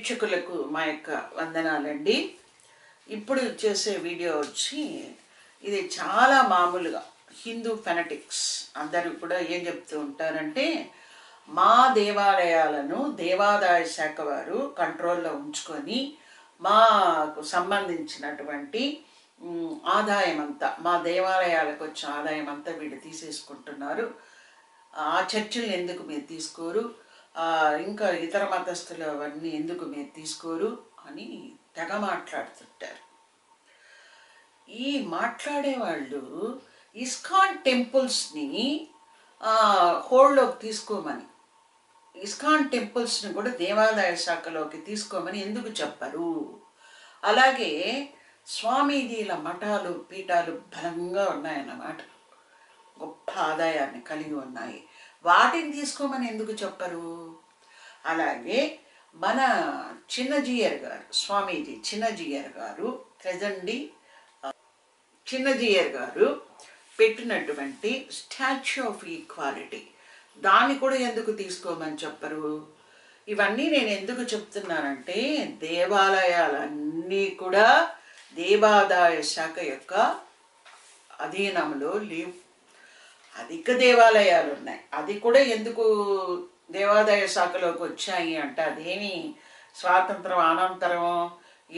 వీక్షకులకు మా యొక్క వందనాలండి. ఇప్పుడు చేసే వీడియో వచ్చి ఇది చాలా మామూలుగా హిందూ ఫెనటిక్స్ అందరూ కూడా ఏం చెప్తూ ఉంటారంటే, మా దేవాలయాలను దేవాదాయ శాఖ వారు కంట్రోల్లో ఉంచుకొని మాకు సంబంధించినటువంటి ఆదాయం అంతా, మా దేవాలయాలకు వచ్చే ఆదాయం అంతా వీళ్ళు తీసేసుకుంటున్నారు. ఆ చర్చిలను ఎందుకు మీరు తీసుకోరు, ఇంకా ఇతర మతస్థులు అవన్నీ ఎందుకు మీరు తీసుకోరు అని తెగ మాట్లాడుతుంటారు. ఈ మాట్లాడేవాళ్ళు ఇస్కాన్ టెంపుల్స్ని హోల్డ్లోకి తీసుకోమని, ఇస్కాన్ టెంపుల్స్ని కూడా దేవాదాయ శాఖలోకి తీసుకోమని ఎందుకు చెప్పరు? అలాగే స్వామీజీల మఠాలు పీఠాలు బలంగా ఉన్నాయన్నమాట, గొప్ప ఆదాయాన్ని కలిగి ఉన్నాయి, వాటిని తీసుకోమని ఎందుకు చెప్పరు? అలాగే మన చిన్నజీయర్ గారు, స్వామీజీ చిన్నజీయర్ గారు, ట్రెజండి చిన్నజీయర్ గారు పెట్టినటువంటి స్టాచ్యూ ఆఫ్ ఈక్వాలిటీ, దాన్ని కూడా ఎందుకు తీసుకోమని చెప్పరు? ఇవన్నీ నేను ఎందుకు చెప్తున్నానంటే, దేవాలయాలన్నీ కూడా దేవాదాయ శాఖ యొక్క అధీనంలో లేవు. అధిక దేవాలయాలు ఉన్నాయి, అది కూడా ఎందుకు దేవాదాయ శాఖలోకి వచ్చాయి అంటే, అదేమి స్వాతంత్రం అనంతరం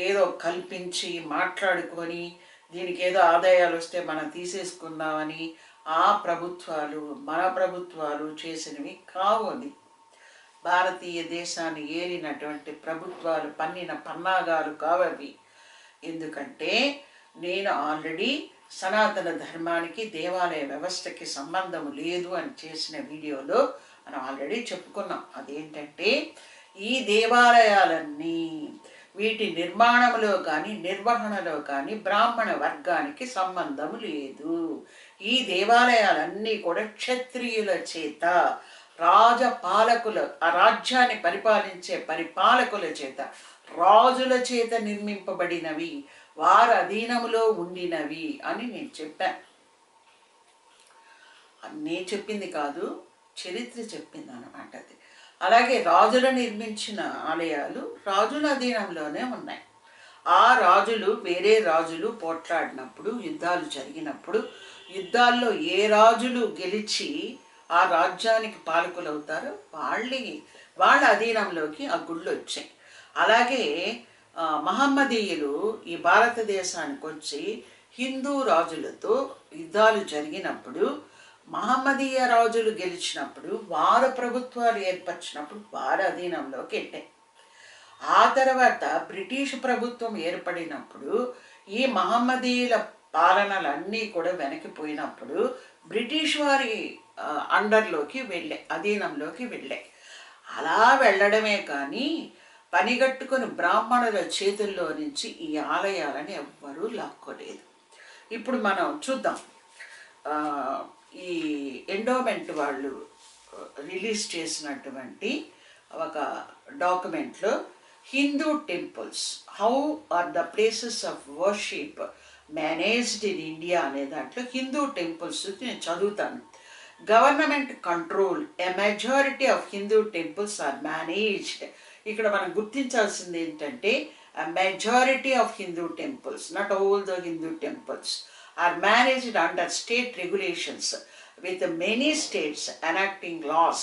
ఏదో కల్పించి మాట్లాడుకొని దీనికి ఏదో ఆదాయాలు వస్తే మనం తీసేసుకుందామని ఆ ప్రభుత్వాలు మన ప్రభుత్వాలు చేసినవి కావు. అది భారతీయ దేశాన్ని ఏలినటువంటి ప్రభుత్వాలు పన్నిన పన్నాగాలు కావవి. ఎందుకంటే నేను ఆల్రెడీ సనాతన ధర్మానికి దేవాలయ వ్యవస్థకి సంబంధం లేదు అని చేసిన వీడియోలో మనం ఆల్రెడీ చెప్పుకున్నాం. అదేంటంటే, ఈ దేవాలయాలన్నీ వీటి నిర్మాణంలో కానీ నిర్వహణలో కానీ బ్రాహ్మణ వర్గానికి సంబంధం లేదు. ఈ దేవాలయాలన్నీ కూడా క్షత్రియుల చేత, రాజపాలకుల, ఆ రాజ్యాన్ని పరిపాలించే పరిపాలకుల చేత, రాజుల చేత నిర్మింపబడినవి, వారి అధీనములో ఉండినవి అని నేను చెప్పాను. అన్నీ చెప్పింది కాదు, చరిత్ర చెప్పింది అన్నమాట అది. అలాగే రాజులు నిర్మించిన ఆలయాలు రాజుల అధీనంలోనే ఉన్నాయి. ఆ రాజులు వేరే రాజులు పోట్లాడినప్పుడు, యుద్ధాలు జరిగినప్పుడు, యుద్ధాల్లో ఏ రాజులు గెలిచి ఆ రాజ్యానికి పాలకులు అవుతారో వాళ్ళ అధీనంలోకి ఆ గుళ్ళు వచ్చాయి. అలాగే మహమ్మదీయులు ఈ భారతదేశానికి వచ్చి హిందూ రాజులతో యుద్ధాలు జరిగినప్పుడు, మహమ్మదీయ రాజులు గెలిచినప్పుడు, వారు ప్రభుత్వాలు ఏర్పరిచినప్పుడు వారి అధీనంలోకి వెళ్ళాయి. ఆ తర్వాత బ్రిటిష్ ప్రభుత్వం ఏర్పడినప్పుడు ఈ మహమ్మదీయుల పాలనలన్నీ కూడా వెనక్కిపోయినప్పుడు బ్రిటిష్ వారి అండర్లోకి వెళ్ళాయి, అధీనంలోకి వెళ్ళాయి. అలా వెళ్ళడమే కానీ పనిగట్టుకుని బ్రాహ్మణుల చేతుల్లో నుంచి ఈ ఆలయాలని ఎవ్వరూ లాక్కోలేదు. ఇప్పుడు మనం చూద్దాం. ఈ ఎండోమెంట్ వాళ్ళు రిలీజ్ చేసినటువంటి ఒక డాక్యుమెంట్లో Hindu temples, how are the places of worship managed in India అనే దాంట్లో హిందూ టెంపుల్స్ నేను చదువుతాను. Government control a majority of Hindu temples are managed. ఇక్కడ మనం గుర్తించాల్సింది ఏంటంటే, a majority of Hindu temples, not all the Hindu temples, are managed under state regulations, with many states enacting laws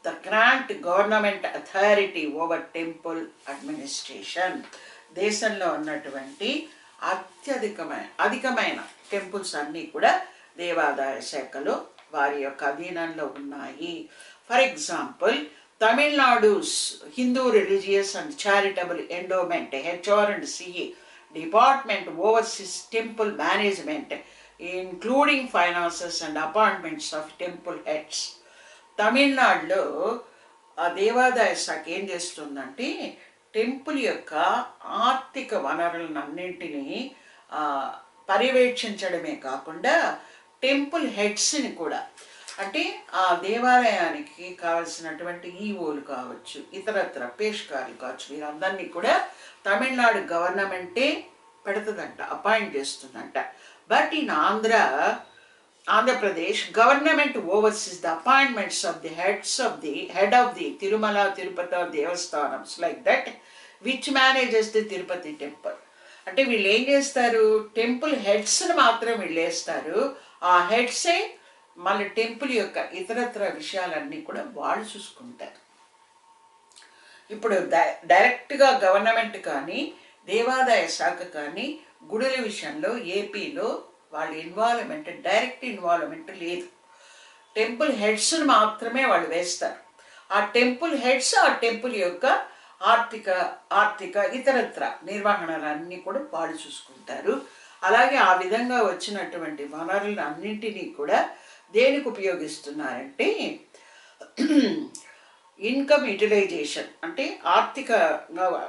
that grant government authority over temple administration. దేశంలో ఉన్నటువంటి అధికమైన temples అన్నీ కూడా దేవాదాయ శాఖలో వారి యొక్క అధీనంలో ఉన్నాయి. For example, Tamilnadu's Hindu Religious and Charitable Endowment HR&CA Department oversees temple management, including finances and appointments of temple heads. తమిళనాడులో ఆ దేవాదాయ శాఖ ఏం చేస్తుందంటే, టెంపుల్ యొక్క ఆర్థిక వనరులను అన్నింటినీ పర్యవేక్షించడమే కాకుండా టెంపుల్ హెడ్స్ని కూడా, అంటే ఆ దేవాలయానికి కావలసినటువంటి ఈవోలు కావచ్చు, ఇతరత్ర పేష్కార్లు కావచ్చు, వీరందరినీ కూడా తమిళనాడు గవర్నమెంటే పెడుతుందంట, అపాయింట్ చేస్తుందంట. But in Andhra Pradesh government overseas the appointments of the head of the Tirumala Tirupati Devasthanams, like that. Which manages the Tirupati temple. అంటే వీళ్ళు ఏం చేస్తారు, టెంపుల్ హెడ్స్ని మాత్రం వీళ్ళేస్తారు. ఆ హెడ్సే మళ్ళీ టెంపుల్ యొక్క ఇతరత్ర విషయాలన్నీ కూడా వాళ్ళు చూసుకుంటారు. ఇప్పుడు డైరెక్ట్గా గవర్నమెంట్ కానీ దేవాదాయ శాఖ కానీ గుడుల విషయంలో ఏపీలో వాళ్ళ డైరెక్ట్ ఇన్వాల్వ్మెంట్ లేదు. టెంపుల్ హెడ్స్ని మాత్రమే వాళ్ళు వేస్తారు. ఆ టెంపుల్ హెడ్స్ ఆ టెంపుల్ యొక్క ఆర్థిక ఇతరత్ర నిర్వహణలన్నీ కూడా వాళ్ళు చూసుకుంటారు. అలాగే ఆ విధంగా వచ్చినటువంటి వనరులను అన్నింటినీ కూడా దేనికి ఉపయోగిస్తున్నారంటే ఇన్కమ్ యూటిలైజేషన్, అంటే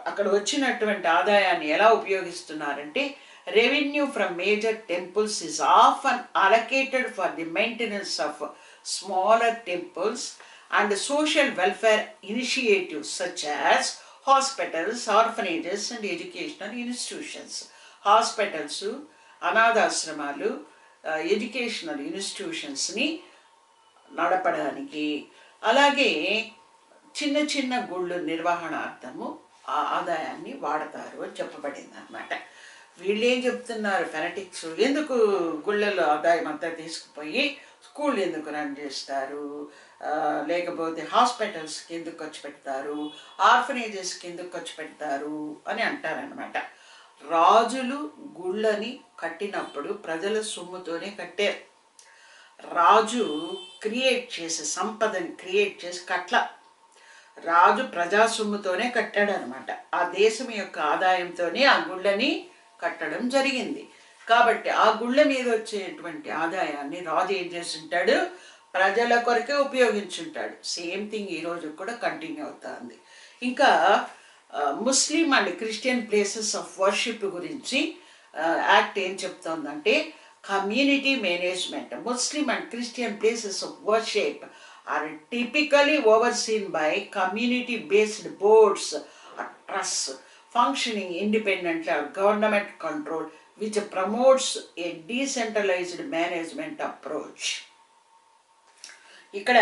అక్కడ వచ్చినటువంటి ఆదాయాన్ని ఎలా ఉపయోగిస్తున్నారంటే revenue from major temples is often allocated for the maintenance of smaller temples and social welfare initiatives such as hospitals, orphanages and educational institutions. Hospitals, అనాథాశ్రమాలు, ఎడ్యుకేషనల్ ఇన్స్టిట్యూషన్స్ని నడపడానికి, అలాగే చిన్న చిన్న గుళ్ళు నిర్వహణార్థము ఆ ఆదాయాన్ని వాడతారు అని చెప్పబడింది అన్నమాట. వీళ్ళు ఏం చెప్తున్నారు ఫెనటిక్స్, ఎందుకు గుళ్ళలో ఆదాయం అంతా తీసుకుపోయి స్కూల్ ఎందుకు రన్ చేస్తారు, లేకపోతే హాస్పిటల్స్కి ఎందుకు ఖర్చు పెడతారు, ఆర్ఫనేజెస్కి ఎందుకు ఖర్చు పెడతారు అని అంటారనమాట. రాజులు గుళ్ళని కట్టినప్పుడు ప్రజల సొమ్ముతోనే కట్టారు. రాజు సంపదని క్రియేట్ చేసి రాజు ప్రజా సొమ్ముతోనే కట్టాడు అనమాట. ఆ దేశం యొక్క ఆదాయంతోనే ఆ గుళ్ళని కట్టడం జరిగింది. కాబట్టి ఆ గుళ్ళ మీద వచ్చేటువంటి ఆదాయాన్ని రాజు ఏం చేస్తుంటాడు, ప్రజల కొరకే ఉపయోగించుంటాడు. సేమ్ థింగ్ ఈరోజు కూడా కంటిన్యూ అవుతుంది. ఇంకా Muslim and Christian places of worship గురించి యాక్ట్ ఏం చెప్తోందంటే community management. Muslim and Christian places of worship are typically overseen by community based boards or trusts functioning independently of government control, which promotes a decentralized management approach. ఇక్కడ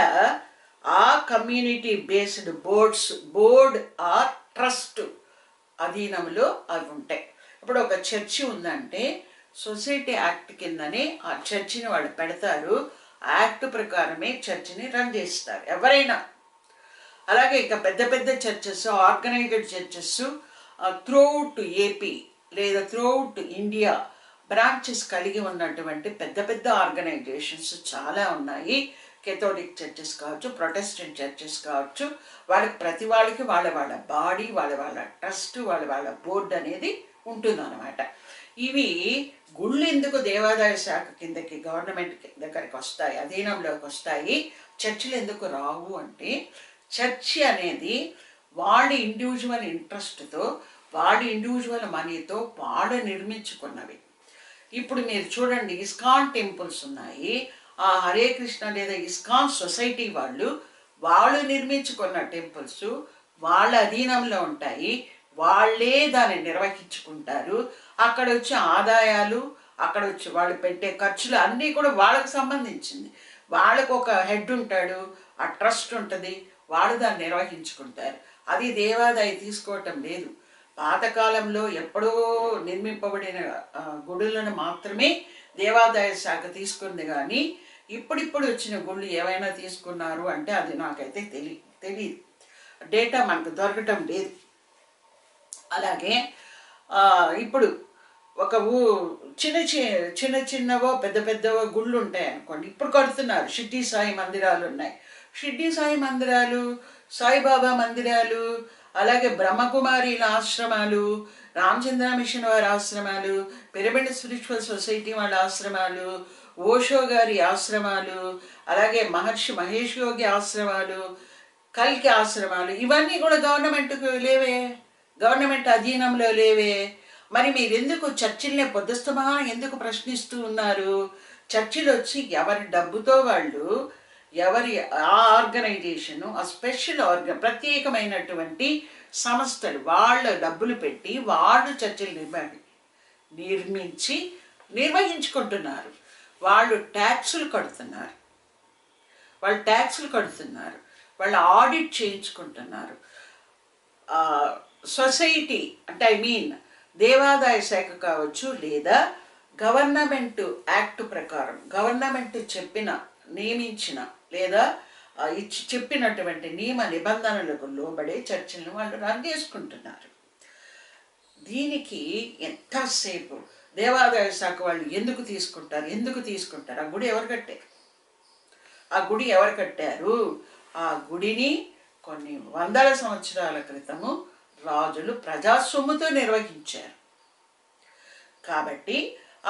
ఆ community based board or trust అధీనంలో అవి ఉంటాయి. ఇప్పుడు ఒక church ఉందంటే society act కిందనే ఆ చర్చిని వాళ్ళు పెడతారు. యాక్ట్ ప్రకారమే చర్చిని రన్ చేస్తారు ఎవరైనా. అలాగే ఇక పెద్ద పెద్ద churches, organised churches throughout AP లేదా త్రూఅవుట్ ఇండియా బ్రాంచెస్ కలిగి ఉన్నటువంటి పెద్ద పెద్ద ఆర్గనైజేషన్స్ చాలా ఉన్నాయి. కెథోలిక్ చర్చెస్ కావచ్చు, ప్రొటెస్టెంట్ చర్చెస్ కావచ్చు. ప్రతి వాళ్ళకి వాళ్ళ బాడీ, వాళ్ళ ట్రస్ట్, వాళ్ళ బోర్డు అనేది ఉంటుందన్నమాట. ఇవి గుళ్ళు ఎందుకు దేవాదాయ శాఖ కిందకి గవర్నమెంట్ దగ్గరికి వస్తాయి, అధీనంలోకి వస్తాయి, చర్చిలు ఎందుకు రావు అంటే చర్చి అనేది వాళ్ళ ఇండివిజువల్ ఇంట్రెస్ట్తో, వాళ్ళ ఇండివిజువల్ మనీతో వాళ్ళు నిర్మించుకున్నవి. ఇప్పుడు మీరు చూడండి, ఇస్కాన్ టెంపుల్స్ ఉన్నాయి. ఆ హరే కృష్ణ లేదా ఇస్కాన్ సొసైటీ వాళ్ళు నిర్మించుకున్న టెంపుల్స్ వాళ్ళ అధీనంలో ఉంటాయి. వాళ్ళే దాన్ని నిర్వహించుకుంటారు. అక్కడ వచ్చే ఆదాయాలు, అక్కడ వచ్చి వాళ్ళు పెట్టే ఖర్చులు అన్నీ కూడా వాళ్ళకు సంబంధించింది. వాళ్ళకు ఒక హెడ్ ఉంటాడు, ఆ ట్రస్ట్ ఉంటుంది, వాళ్ళు దాన్ని నిర్వహించుకుంటారు. అది దేవాదాయ తీసుకోవటం లేదు. పాతకాలంలో ఎప్పుడో నిర్మింపబడిన గుడులను మాత్రమే దేవాదాయ శాఖ తీసుకుంది. కానీ ఇప్పుడిప్పుడు వచ్చిన గుళ్ళు ఏవైనా తీసుకున్నారు అంటే అది నాకైతే తెలియదు, డేటా మనకు దొరకటం లేదు. అలాగే ఇప్పుడు ఒక చిన్న చిన్నవో పెద్ద పెద్దవో గుళ్ళు ఉంటాయి అనుకోండి, ఇప్పుడు కడుతున్నారు. షిర్డీ సాయి మందిరాలు ఉన్నాయి. షిర్డీ సాయి మందిరాలు, సాయిబాబా మందిరాలు, అలాగే బ్రహ్మకుమారీల ఆశ్రమాలు, రామచంద్ర మిషన్ వారి ఆశ్రమాలు, పిరమిడ్ స్పిరిచువల్ సొసైటీ వాళ్ళ ఆశ్రమాలు, ఓషో గారి ఆశ్రమాలు, అలాగే మహర్షి మహేష్ యోగి ఆశ్రమాలు, కల్కి ఆశ్రమాలు, ఇవన్నీ కూడా గవర్నమెంట్కు లేవే, గవర్నమెంట్ అధీనంలో లేవే. మరి మీరెందుకు చర్చిల్నే పొద్దుస్తమా ఎందుకు ప్రశ్నిస్తూ ఉన్నారు? చర్చిలు వచ్చి ఎవరి డబ్బుతో వాళ్ళు, ఎవరి ఆ ఆర్గనైజేషను, ఆ స్పెషల్ ప్రత్యేకమైనటువంటి సంస్థలు వాళ్ళ డబ్బులు పెట్టి వాళ్ళు చర్చలు నిర్వహించుకుంటున్నారు. వాళ్ళు ట్యాక్సులు కడుతున్నారు, వాళ్ళు ఆడిట్ చేయించుకుంటున్నారు. సొసైటీ అంటే ఐ మీన్ దేవాదాయ శాఖ కావచ్చు, లేదా గవర్నమెంట్ యాక్ట్ ప్రకారం గవర్నమెంట్ నియమించిన లేదా చెప్పినటువంటి నియమ నిబంధనలకు లోబడే చర్చిలను వాళ్ళు రన్ చేసుకుంటున్నారు. దీనికి ఎంతసేపు దేవాదాయ శాఖ వాళ్ళు ఎందుకు తీసుకుంటారు? ఆ గుడి ఎవరు కట్టారు? ఆ గుడిని కొన్ని వందల సంవత్సరాల క్రితము రాజులు ప్రజాసొమ్ముతో నిర్వహించారు. కాబట్టి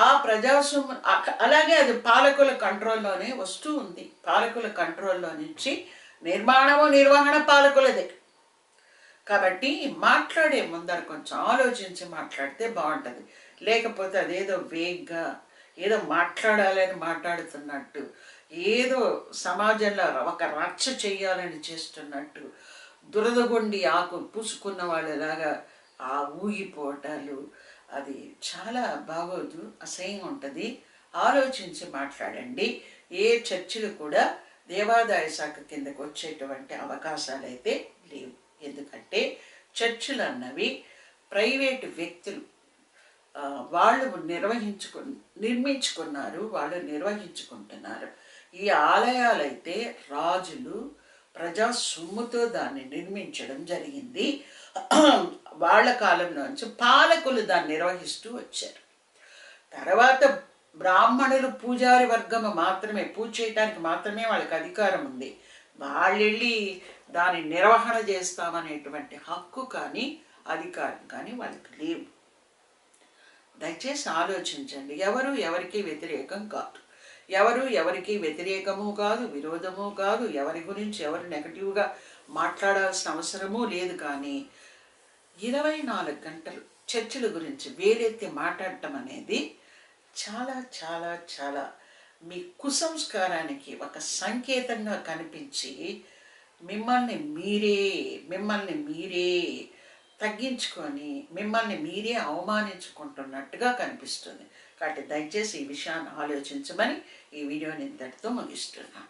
ఆ ప్రజాసొమ్ము అలాగే అది పాలకుల కంట్రోల్లోనే వస్తూ ఉంది. పాలకుల కంట్రోల్లో నుంచి నిర్వహణ పాలకులదే. కాబట్టి మాట్లాడే ముందర కొంచెం ఆలోచించి మాట్లాడితే బాగుంటుంది. లేకపోతే అదేదో వేగ్గా ఏదో మాట్లాడాలని మాట్లాడుతున్నట్టు, ఏదో సమాజంలో ఒక రచ్చ చెయ్యాలని చేస్తున్నట్టు, దురదగొండి ఆకు పూసుకున్న వాళ్ళలాగా ఆ ఊగిపోవటాలు, అది చాలా బాగోదు, అసహ్యంగా ఉంటుంది. ఆలోచించి మాట్లాడండి. ఏ చర్చిలు కూడా దేవాదాయ శాఖ కిందకు వచ్చేటువంటి అవకాశాలు అయితే లేవు. ఎందుకంటే చర్చిలు అన్నవి ప్రైవేటు వ్యక్తులు వాళ్ళు నిర్మించుకున్నారు, వాళ్ళు నిర్వహించుకుంటున్నారు. ఈ ఆలయాలైతే రాజులు ప్రజా సొమ్ముతో దాన్ని నిర్మించడం జరిగింది. వాళ్ళ కాలంలోంచి పాలకులు దాన్ని నిర్వహిస్తూ వచ్చారు. తర్వాత బ్రాహ్మణులు పూజారి వర్గము మాత్రమే పూజ చేయడానికి మాత్రమే వాళ్ళకి అధికారం ఉంది. వాళ్ళెళ్ళి దాని నిర్వహణ చేస్తామనేటువంటి హక్కు కానీ అధికారం కానీ వాళ్ళకి లేవు. దయచేసి ఆలోచించండి. ఎవరు ఎవరికి వ్యతిరేకం కాదు, ఎవరికి వ్యతిరేకము కాదు, విరోధము కాదు, ఎవరి గురించి ఎవరు నెగటివ్గా మాట్లాడాల్సిన అవసరమూ లేదు. కానీ 24 గంటలు చర్చిల గురించి వేలెత్తి మాట్లాడటం అనేది చాలా చాలా చాలా మీ కుసంస్కారానికి ఒక సంకేతంగా కనిపించి మిమ్మల్ని మీరే తగ్గించుకొని మిమ్మల్ని మీరే అవమానించుకుంటున్నట్టుగా కనిపిస్తుంది. కాబట్టి దయచేసి ఈ విషయాన్ని ఆలోచించమని ఈ వీడియోని ఇంతటితో ముగిస్తున్నాను.